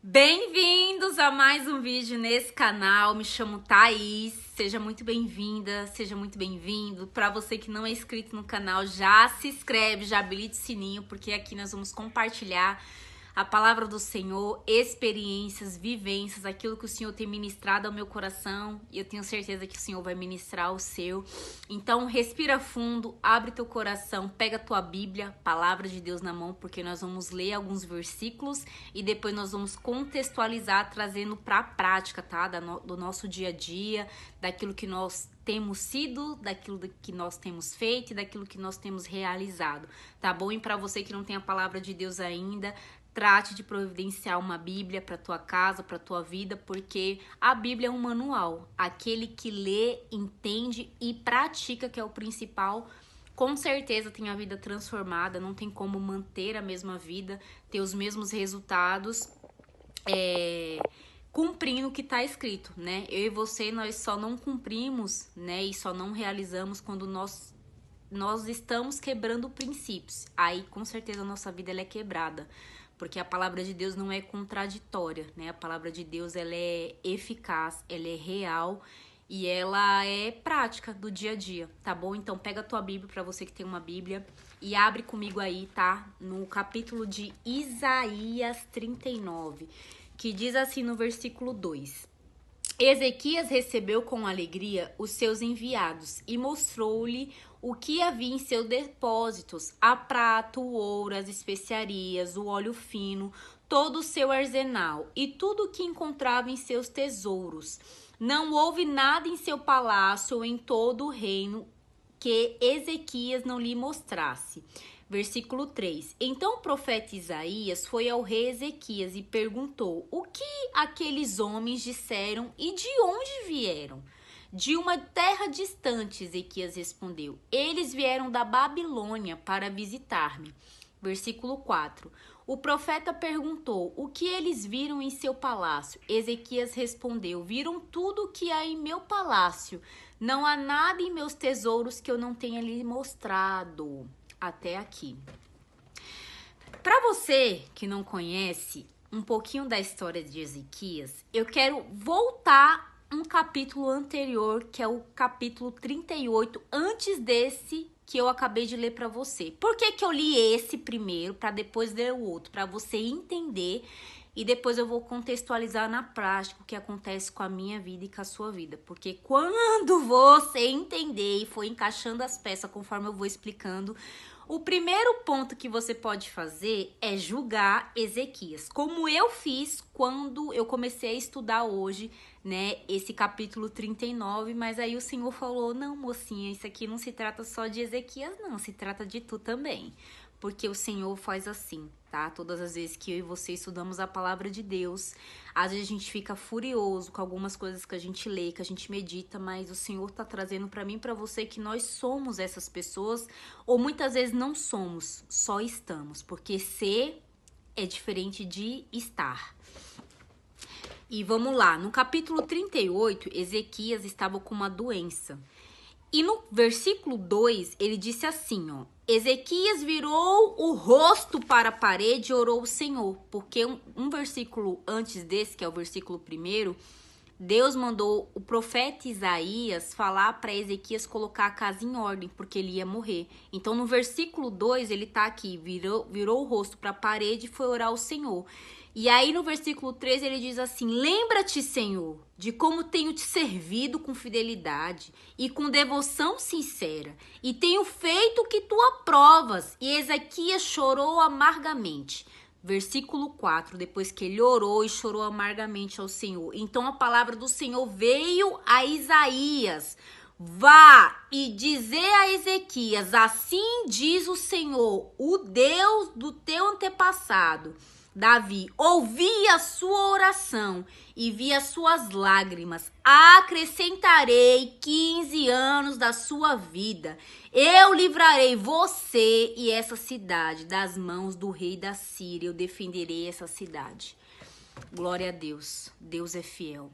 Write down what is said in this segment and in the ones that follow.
Bem-vindos a mais um vídeo nesse canal. Me chamo Thaís. Seja muito bem-vinda, seja muito bem-vindo. Para você que não é inscrito no canal, já se inscreve, já habilita o sininho, porque aqui nós vamos compartilhar a palavra do Senhor, experiências, vivências, aquilo que o Senhor tem ministrado ao meu coração, e eu tenho certeza que o Senhor vai ministrar o seu. Então, respira fundo, abre teu coração, pega a tua Bíblia, palavra de Deus na mão, porque nós vamos ler alguns versículos e depois nós vamos contextualizar, trazendo para a prática, tá? Do nosso dia a dia, daquilo que nós temos sido, daquilo que nós temos feito e daquilo que nós temos realizado, tá bom? E para você que não tem a palavra de Deus ainda, trate de providenciar uma Bíblia para tua casa, para tua vida, porque a Bíblia é um manual. Aquele que lê, entende e pratica, que é o principal, com certeza tem a vida transformada. Não tem como manter a mesma vida, ter os mesmos resultados, cumprindo o que está escrito, né? Eu e você, nós só não cumprimos, né? E só não realizamos quando nós estamos quebrando princípios. Aí, com certeza, a nossa vida ela é quebrada. Porque a palavra de Deus não é contraditória, né? A palavra de Deus, ela é eficaz, ela é real e ela é prática do dia a dia, tá bom? Então, pega a tua Bíblia, para você que tem uma Bíblia, e abre comigo aí, tá? No capítulo de Isaías 39, que diz assim no versículo 2. Ezequias recebeu com alegria os seus enviados e mostrou-lhe o que havia em seus depósitos: a prata, o ouro, as especiarias, o óleo fino, todo o seu arsenal e tudo o que encontrava em seus tesouros. Não houve nada em seu palácio ou em todo o reino que Ezequias não lhe mostrasse. Versículo 3. Então o profeta Isaías foi ao rei Ezequias e perguntou: o que aqueles homens disseram e de onde vieram? De uma terra distante, Ezequias respondeu. Eles vieram da Babilônia para visitar-me. Versículo 4. O profeta perguntou: o que eles viram em seu palácio? Ezequias respondeu: viram tudo o que há em meu palácio. Não há nada em meus tesouros que eu não tenha lhe mostrado. Até aqui. Para você que não conhece um pouquinho da história de Ezequias, eu quero voltar um capítulo anterior, que é o capítulo 38, antes desse que eu acabei de ler para você. Por que que eu li esse primeiro para depois ler o outro? Para você entender, e depois eu vou contextualizar na prática o que acontece com a minha vida e com a sua vida. Porque quando você entender e for encaixando as peças conforme eu vou explicando, o primeiro ponto que você pode fazer é julgar Ezequias, como eu fiz quando eu comecei a estudar hoje, né, esse capítulo 39, mas aí o Senhor falou: não, mocinha, isso aqui não se trata só de Ezequias, não, se trata de tu também. Porque o Senhor faz assim, tá? Todas as vezes que eu e você estudamos a palavra de Deus, às vezes a gente fica furioso com algumas coisas que a gente lê, que a gente medita, mas o Senhor tá trazendo para mim e para você que nós somos essas pessoas, ou muitas vezes não somos, só estamos, porque ser é diferente de estar. E vamos lá, no capítulo 38, Ezequias estava com uma doença. E no versículo 2, ele disse assim, ó: Ezequias virou o rosto para a parede e orou ao Senhor. Porque um versículo antes desse, que é o versículo 1, Deus mandou o profeta Isaías falar para Ezequias colocar a casa em ordem, porque ele ia morrer. Então, no versículo 2, ele tá aqui: virou o rosto para a parede e foi orar ao Senhor. E aí, no versículo 3, ele diz assim: lembra-te, Senhor, de como tenho te servido com fidelidade e com devoção sincera, e tenho feito o que tu aprovas. E Ezequias chorou amargamente. Versículo 4, depois que ele orou e chorou amargamente ao Senhor. Então a palavra do Senhor veio a Isaías: vá e dizer a Ezequias: assim diz o Senhor, o Deus do teu antepassado Davi, ouvi a sua oração e vi as suas lágrimas. Acrescentarei 15 anos da sua vida. Eu livrarei você e essa cidade das mãos do rei da Síria. Eu defenderei essa cidade. Glória a Deus. Deus é fiel.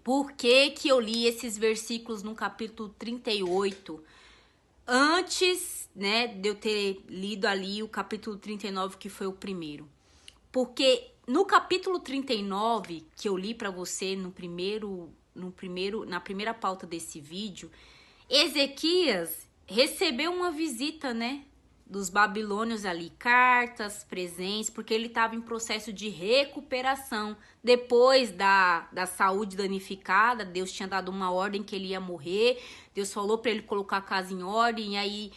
Por que que eu li esses versículos no capítulo 38? Antes, né, de eu ter lido ali o capítulo 39, que foi o primeiro. Porque No capítulo 39, que eu li para você na primeira pauta desse vídeo, Ezequias recebeu uma visita, né, dos babilônios ali, cartas, presentes, porque ele estava em processo de recuperação. Depois da saúde danificada, Deus tinha dado uma ordem que ele ia morrer. Deus falou para ele colocar a casa em ordem. E aí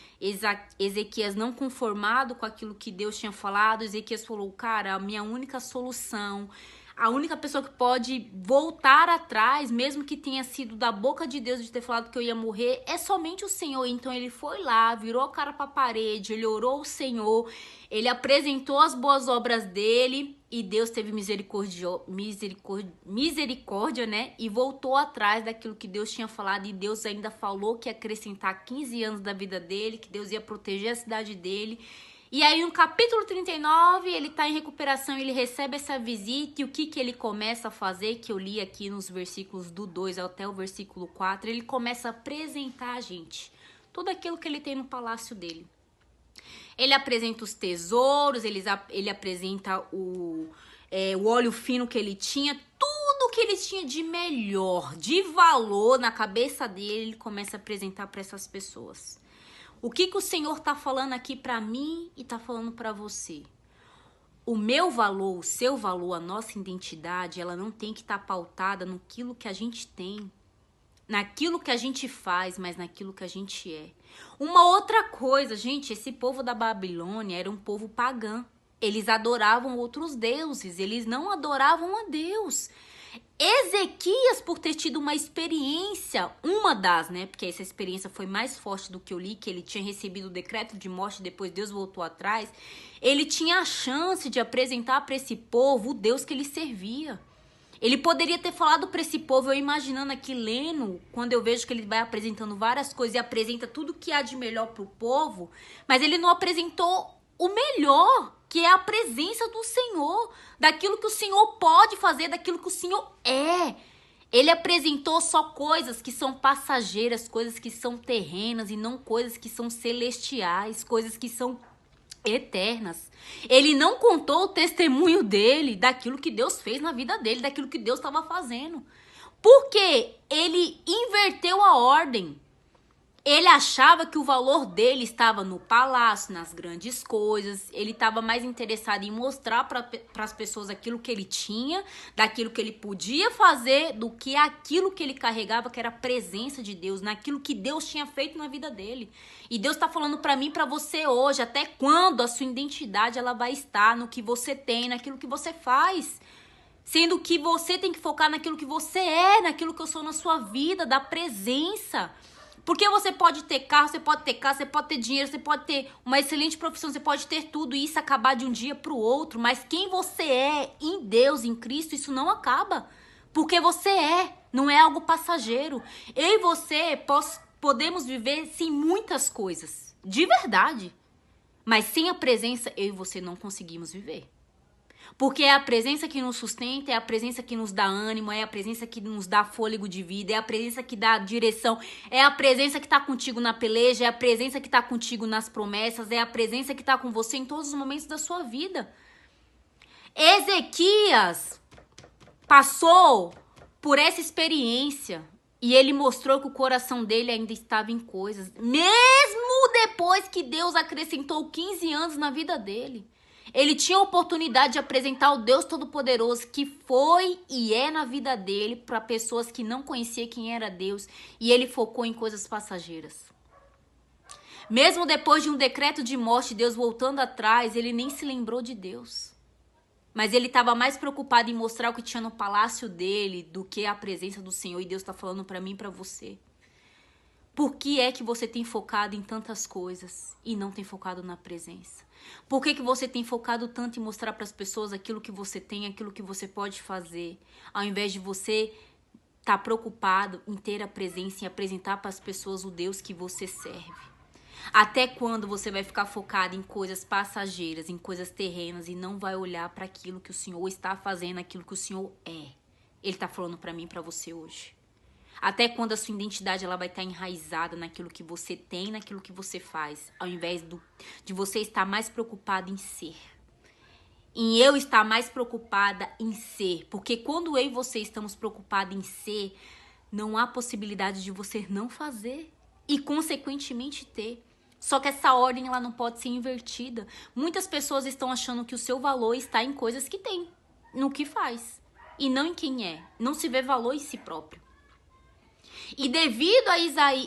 Ezequias, não conformado com aquilo que Deus tinha falado, Ezequias falou, cara, a minha única solução, a única pessoa que pode voltar atrás, mesmo que tenha sido da boca de Deus de ter falado que eu ia morrer, é somente o Senhor. Então ele foi lá, virou a cara para a parede, ele orou ao Senhor, ele apresentou as boas obras dele e Deus teve misericórdia, né? E voltou atrás daquilo que Deus tinha falado, e Deus ainda falou que ia acrescentar 15 anos da vida dele, que Deus ia proteger a cidade dele. E aí no capítulo 39, ele tá em recuperação, ele recebe essa visita, e o que ele começa a fazer, que eu li aqui nos versículos do 2 até o versículo 4, ele começa a apresentar a gente tudo aquilo que ele tem no palácio dele. Ele apresenta os tesouros, ele apresenta o óleo fino que ele tinha, tudo que ele tinha de melhor, de valor na cabeça dele, ele começa a apresentar para essas pessoas. O que o Senhor tá falando aqui para mim e tá falando para você? O meu valor, o seu valor, a nossa identidade, ela não tem que estar pautada naquilo que a gente tem, naquilo que a gente faz, mas naquilo que a gente é. Uma outra coisa, gente, esse povo da Babilônia era um povo pagão. Eles adoravam outros deuses, eles não adoravam a Deus. Ezequias, por ter tido uma experiência, uma das, né, porque essa experiência foi mais forte do que eu li, que ele tinha recebido o decreto de morte, depois Deus voltou atrás, ele tinha a chance de apresentar para esse povo o Deus que ele servia. Ele poderia ter falado para esse povo, eu imaginando aqui, lendo, quando eu vejo que ele vai apresentando várias coisas e apresenta tudo que há de melhor para o povo, mas ele não apresentou o melhor, que é a presença do Senhor, daquilo que o Senhor pode fazer, daquilo que o Senhor é. Ele apresentou só coisas que são passageiras, coisas que são terrenas e não coisas que são celestiais, coisas que são eternas. Ele não contou o testemunho dele, daquilo que Deus fez na vida dele, daquilo que Deus estava fazendo. Porque ele inverteu a ordem. Ele achava que o valor dele estava no palácio, nas grandes coisas. Ele estava mais interessado em mostrar para as pessoas aquilo que ele tinha, daquilo que ele podia fazer, do que aquilo que ele carregava, que era a presença de Deus, naquilo que Deus tinha feito na vida dele. E Deus está falando para mim e para você hoje, até quando a sua identidade ela vai estar no que você tem, naquilo que você faz. Sendo que você tem que focar naquilo que você é, naquilo que eu sou na sua vida, da presença. Porque você pode ter carro, você pode ter casa, você pode ter dinheiro, você pode ter uma excelente profissão, você pode ter tudo e isso acabar de um dia para o outro. Mas quem você é em Deus, em Cristo, isso não acaba. Porque você não é algo passageiro. Eu e você podemos viver sem muitas coisas, de verdade. Mas sem a presença, eu e você não conseguimos viver. Porque é a presença que nos sustenta, é a presença que nos dá ânimo, é a presença que nos dá fôlego de vida, é a presença que dá direção, é a presença que tá contigo na peleja, é a presença que tá contigo nas promessas, é a presença que tá com você em todos os momentos da sua vida. Ezequias passou por essa experiência e ele mostrou que o coração dele ainda estava em coisas, mesmo depois que Deus acrescentou 15 anos na vida dele. Ele tinha a oportunidade de apresentar o Deus Todo-Poderoso que foi e é na vida dele para pessoas que não conheciam quem era Deus, e ele focou em coisas passageiras. Mesmo depois de um decreto de morte, Deus voltando atrás, ele nem se lembrou de Deus. Mas ele estava mais preocupado em mostrar o que tinha no palácio dele do que a presença do Senhor, e Deus está falando para mim e para você. Por que é que você tem focado em tantas coisas e não tem focado na presença? Por que você tem focado tanto em mostrar para as pessoas aquilo que você tem, aquilo que você pode fazer, ao invés de você estar preocupado em ter a presença e apresentar para as pessoas o Deus que você serve? Até quando você vai ficar focado em coisas passageiras, em coisas terrenas e não vai olhar para aquilo que o Senhor está fazendo, aquilo que o Senhor é? Ele está falando para mim e para você hoje. Até quando a sua identidade ela vai estar enraizada naquilo que você tem, naquilo que você faz, ao invés de você estar mais preocupado em ser. em eu estar mais preocupada em ser. Porque quando eu e você estamos preocupados em ser, não há possibilidade de você não fazer e, consequentemente, ter. Só que essa ordem ela não pode ser invertida. Muitas pessoas estão achando que o seu valor está em coisas que tem, no que faz, e não em quem é. Não se vê valor em si próprio. E devido a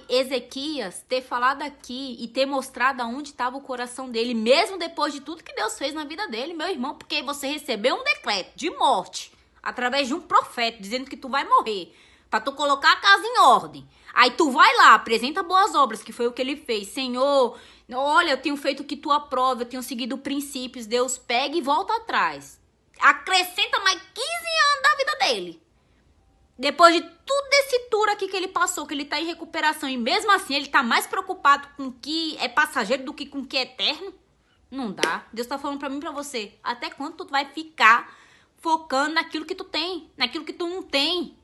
Ezequias ter falado aqui e ter mostrado aonde estava o coração dele, mesmo depois de tudo que Deus fez na vida dele, meu irmão, porque você recebeu um decreto de morte através de um profeta dizendo que tu vai morrer, para tu colocar a casa em ordem. Aí tu vai lá, apresenta boas obras, que foi o que ele fez. Senhor, olha, eu tenho feito o que tu aprova, eu tenho seguido princípios. Deus pega e volta atrás. Acrescenta mais 15 anos da vida dele. Depois de tudo esse tour aqui que ele passou, que ele tá em recuperação, e mesmo assim ele tá mais preocupado com o que é passageiro do que com o que é eterno, não dá. Deus tá falando pra mim e pra você, até quando tu vai ficar focando naquilo que tu tem, naquilo que tu não tem?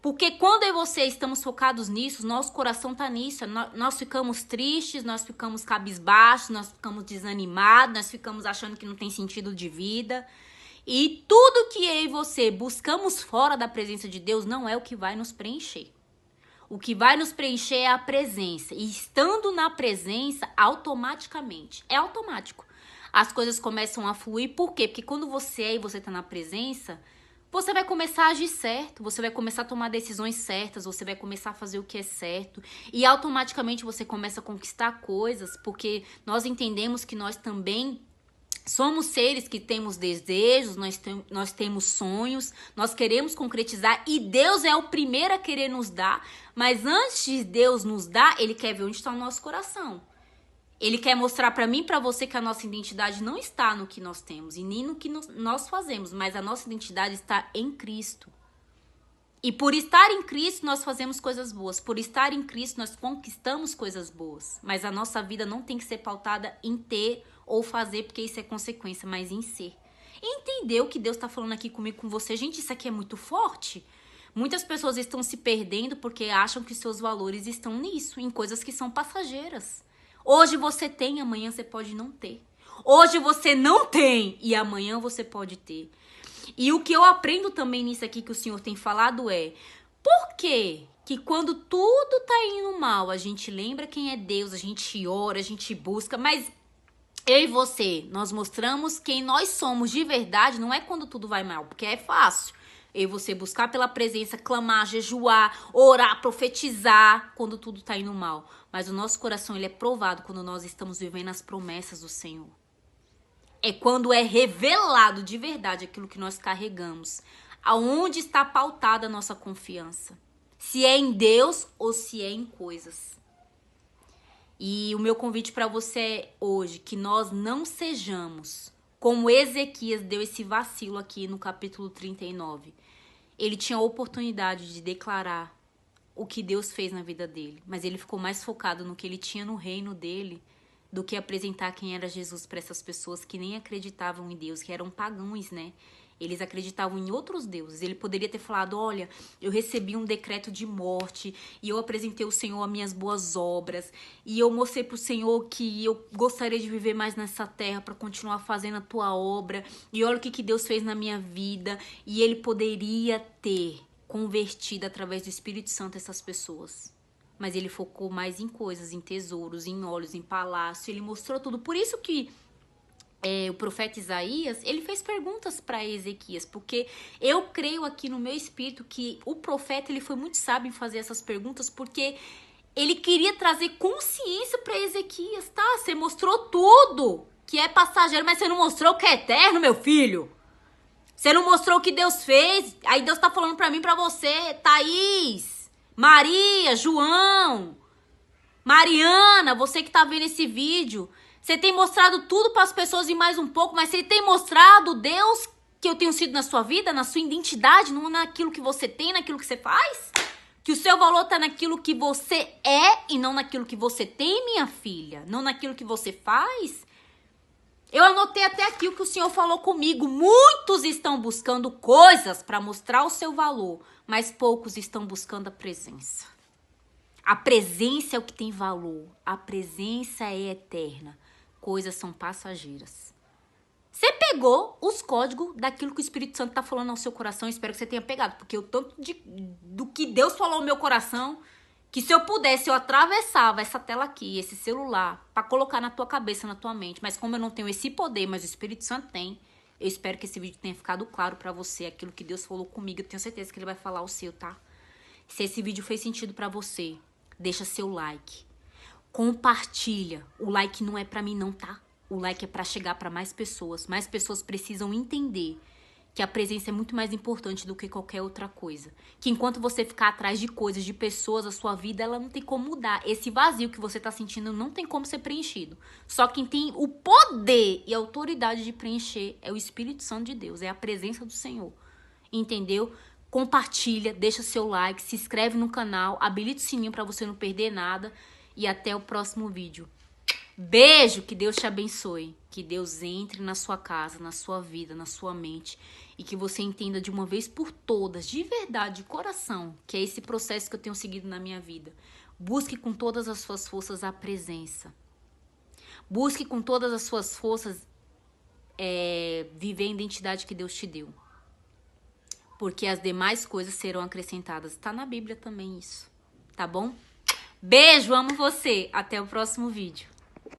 Porque quando eu e você estamos focados nisso, nosso coração tá nisso, nós ficamos tristes, nós ficamos cabisbaixos, nós ficamos desanimados, nós ficamos achando que não tem sentido de vida. E tudo que eu e você buscamos fora da presença de Deus não é o que vai nos preencher. O que vai nos preencher é a presença. E estando na presença, automaticamente, é automático, as coisas começam a fluir. Por quê? Porque quando você é e você está na presença, você vai começar a agir certo, você vai começar a tomar decisões certas, você vai começar a fazer o que é certo. E automaticamente você começa a conquistar coisas, porque nós entendemos que nós também somos seres que temos desejos, nós temos sonhos, nós queremos concretizar e Deus é o primeiro a querer nos dar, mas antes de Deus nos dar, Ele quer ver onde está o nosso coração. Ele quer mostrar para mim e para você que a nossa identidade não está no que nós temos e nem no que nós fazemos, mas a nossa identidade está em Cristo. E por estar em Cristo, nós fazemos coisas boas. Por estar em Cristo, nós conquistamos coisas boas. Mas a nossa vida não tem que ser pautada em ter ou fazer, porque isso é consequência, mas em ser. E entender o que Deus está falando aqui comigo, com você. Gente, isso aqui é muito forte. Muitas pessoas estão se perdendo porque acham que seus valores estão nisso, em coisas que são passageiras. Hoje você tem, amanhã você pode não ter. Hoje você não tem e amanhã você pode ter. E o que eu aprendo também nisso aqui que o Senhor tem falado é: por que quando tudo tá indo mal, a gente lembra quem é Deus, a gente ora, a gente busca, mas eu e você, nós mostramos quem nós somos de verdade, não é quando tudo vai mal, porque é fácil. Eu e você buscar pela presença, clamar, jejuar, orar, profetizar, quando tudo tá indo mal. Mas o nosso coração, ele é provado quando nós estamos vivendo as promessas do Senhor. É quando é revelado de verdade aquilo que nós carregamos. Aonde está pautada a nossa confiança. Se é em Deus ou se é em coisas. E o meu convite para você é hoje que nós não sejamos como Ezequias deu esse vacilo aqui no capítulo 39. Ele tinha a oportunidade de declarar o que Deus fez na vida dele, mas ele ficou mais focado no que ele tinha no reino dele do que apresentar quem era Jesus para essas pessoas que nem acreditavam em Deus, que eram pagãos, né? Eles acreditavam em outros deuses. Ele poderia ter falado: olha, eu recebi um decreto de morte e eu apresentei ao Senhor as minhas boas obras e eu mostrei para o Senhor que eu gostaria de viver mais nessa terra para continuar fazendo a tua obra, e olha o que Deus fez na minha vida. E ele poderia ter convertido através do Espírito Santo essas pessoas. Mas ele focou mais em coisas, em tesouros, em olhos, em palácio. Ele mostrou tudo. Por isso que o profeta Isaías, ele fez perguntas para Ezequias, porque eu creio aqui no meu espírito que o profeta, ele foi muito sábio em fazer essas perguntas, porque ele queria trazer consciência para Ezequias, tá? Você mostrou tudo que é passageiro, mas você não mostrou o que é eterno, meu filho. Você não mostrou o que Deus fez. Aí Deus tá falando para mim, para você, Thaís, Maria, João, Mariana, você que tá vendo esse vídeo. Você tem mostrado tudo para as pessoas e mais um pouco, mas você tem mostrado o Deus que eu tenho sido na sua vida, na sua identidade, não naquilo que você tem, naquilo que você faz? Que o seu valor tá naquilo que você é e não naquilo que você tem, minha filha? Não naquilo que você faz? Eu anotei até aqui o que o Senhor falou comigo. Muitos estão buscando coisas para mostrar o seu valor, mas poucos estão buscando a presença. A presença é o que tem valor. A presença é eterna. Coisas são passageiras. Você pegou os códigos daquilo que o Espírito Santo tá falando ao seu coração. Espero que você tenha pegado. Porque o tanto do que Deus falou ao meu coração, que se eu pudesse, eu atravessava essa tela aqui, esse celular, pra colocar na tua cabeça, na tua mente. Mas como eu não tenho esse poder, mas o Espírito Santo tem, eu espero que esse vídeo tenha ficado claro pra você. Aquilo que Deus falou comigo, eu tenho certeza que Ele vai falar o seu, tá? Se esse vídeo fez sentido pra você, deixa seu like. Compartilha. O like não é pra mim não, tá? O like é pra chegar pra mais pessoas. Mais pessoas precisam entender que a presença é muito mais importante do que qualquer outra coisa. Que enquanto você ficar atrás de coisas, de pessoas, a sua vida, ela não tem como mudar. Esse vazio que você tá sentindo não tem como ser preenchido. Só quem tem o poder e a autoridade de preencher é o Espírito Santo de Deus. É a presença do Senhor. Entendeu? Compartilha, deixa seu like, se inscreve no canal, habilita o sininho pra você não perder nada. E até o próximo vídeo. Beijo, que Deus te abençoe. Que Deus entre na sua casa, na sua vida, na sua mente. E que você entenda de uma vez por todas, de verdade, de coração, que é esse processo que eu tenho seguido na minha vida. Busque com todas as suas forças a presença. Busque com todas as suas forças viver a identidade que Deus te deu. Porque as demais coisas serão acrescentadas. Está na Bíblia também isso. Tá bom? Beijo, amo você. Até o próximo vídeo.